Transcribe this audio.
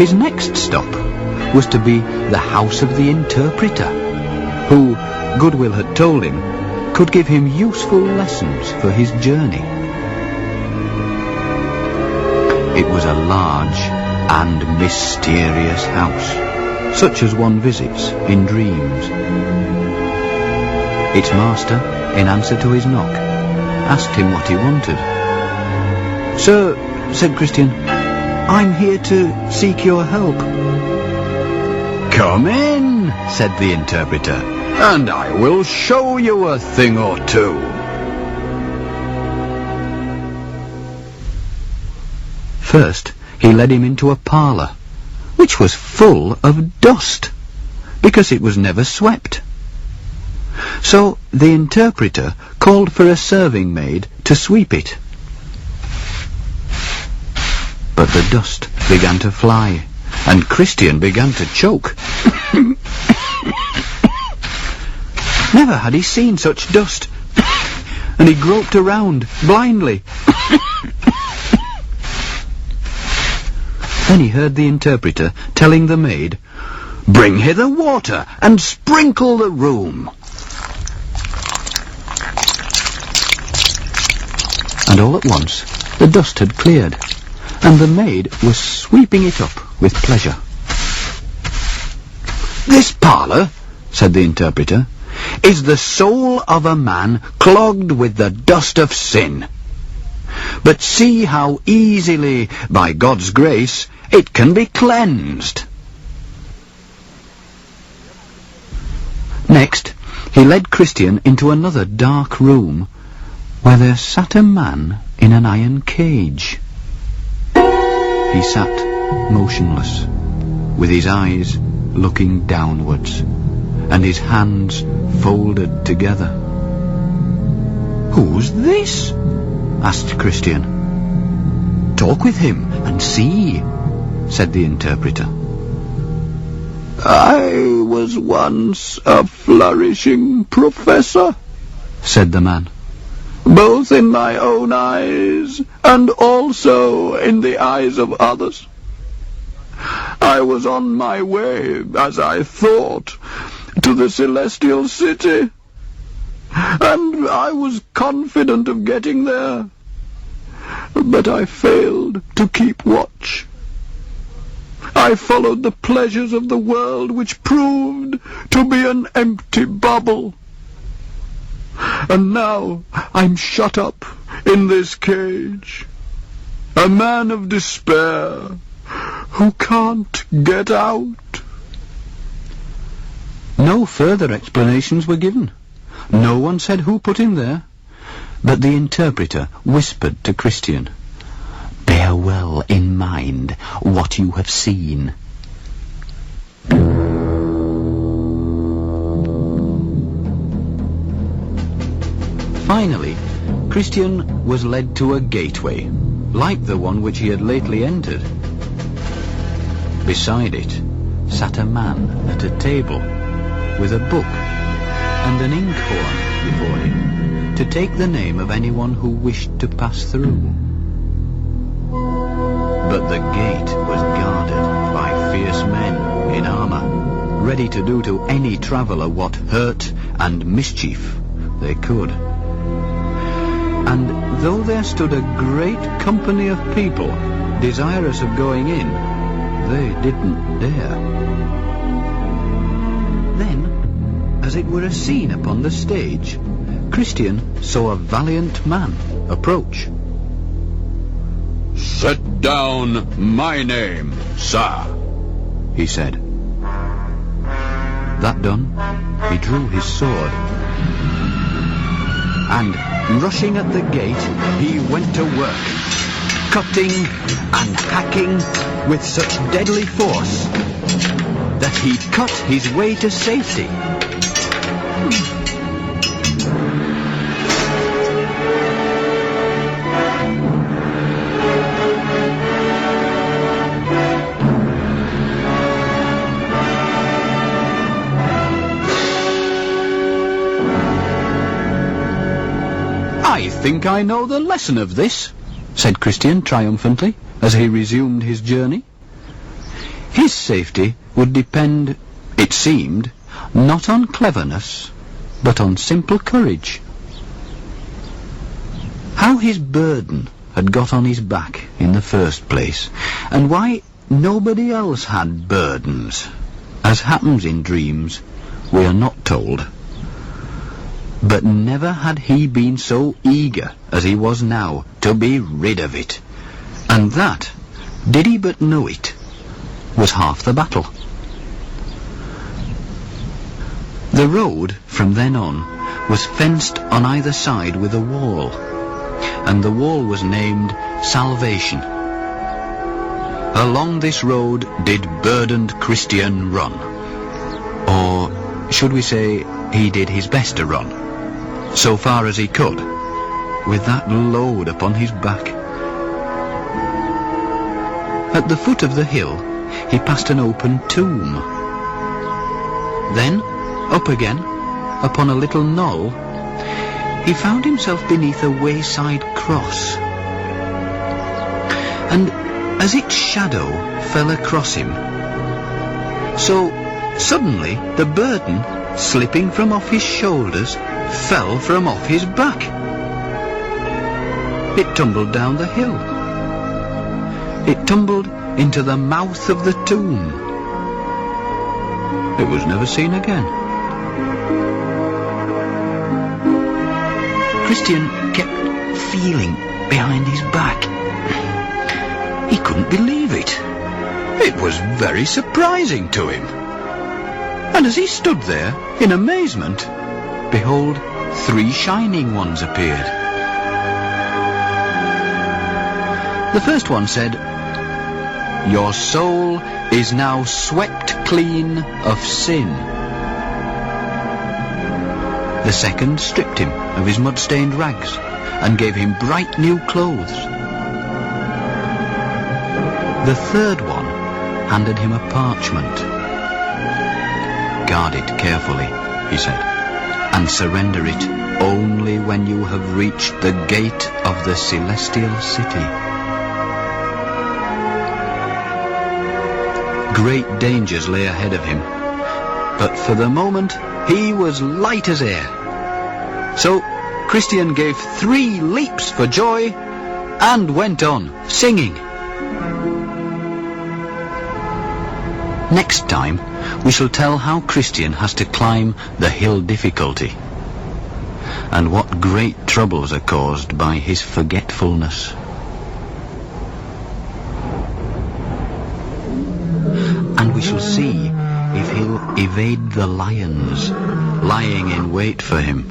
His next stop was to be the house of the interpreter, who, Goodwill had told him, could give him useful lessons for his journey. It was a large and mysterious house, such as one visits in dreams. Its master, in answer to his knock, asked him what he wanted. "Sir," said Christian, "I'm here to seek your help." "Come in," said the interpreter, "and I will show you a thing or two." First, he led him into a parlour, which was full of dust, because it was never swept. So the interpreter called for a serving maid to sweep it. But the dust began to fly, and Christian began to choke. Never had he seen such dust, and he groped around blindly. Then he heard the interpreter telling the maid, "Bring hither water and sprinkle the room." And all at once the dust had cleared, and the maid was sweeping it up with pleasure. "This parlour," said the interpreter, "is the soul of a man clogged with the dust of sin. But see how easily, by God's grace, it can be cleansed." Next, he led Christian into another dark room, where there sat a man in an iron cage. He sat motionless, with his eyes looking downwards, and his hands folded together. "Who's this?" asked Christian. "Talk with him and see," said the interpreter. "I was once a flourishing professor," said the man, "both in my own eyes and also in the eyes of others. I was on my way, as I thought, to the celestial city, and I was confident of getting there, but I failed to keep watch. I followed the pleasures of the world, which proved to be an empty bubble. And now I'm shut up in this cage, a man of despair who can't get out." No further explanations were given. No one said who put him there, but the interpreter whispered to Christian, "Bear well in mind what you have seen." Finally, Christian was led to a gateway, like the one which he had lately entered. Beside it sat a man at a table, with a book and an inkhorn before him, to take the name of anyone who wished to pass through. But the gate was guarded by fierce men in armour, ready to do to any traveller what hurt and mischief they could. And though there stood a great company of people desirous of going in, they didn't dare. Then, as it were a scene upon the stage, Christian saw a valiant man approach. "Set down my name, sir," he said. That done, he drew his sword, and, rushing at the gate, he went to work, cutting and hacking with such deadly force that he cut his way to safety. "I think I know the lesson of this," said Christian triumphantly, as he resumed his journey. His safety would depend, it seemed, not on cleverness, but on simple courage. How his burden had got on his back in the first place, and why nobody else had burdens, as happens in dreams, we are not told. But never had he been so eager as he was now to be rid of it, and that, did he but know it, was half the battle. The road from then on was fenced on either side with a wall, and the wall was named Salvation. Along this road did burdened Christian run, or should we say he did his best to run, so far as he could, with that load upon his back. At the foot of the hill he passed an open tomb. Then, up again, upon a little knoll, he found himself beneath a wayside cross. And as its shadow fell across him, so suddenly the burden, slipping from off his shoulders, fell from off his back. It tumbled down the hill. It tumbled into the mouth of the tomb. It was never seen again. Christian kept feeling behind his back. He couldn't believe it. It was very surprising to him. And as he stood there in amazement, behold, 3 shining ones appeared. The first one said, "Your soul is now swept clean of sin." The second stripped him of his mud-stained rags and gave him bright new clothes. The third one handed him a parchment. "Guard it carefully," he said, "and surrender it only when you have reached the gate of the celestial city." Great dangers lay ahead of him, but for the moment he was light as air. So Christian gave 3 leaps for joy and went on, singing. Next time we shall tell how Christian has to climb the hill difficulty, and what great troubles are caused by his forgetfulness. And we shall see if he'll evade the lions lying in wait for him.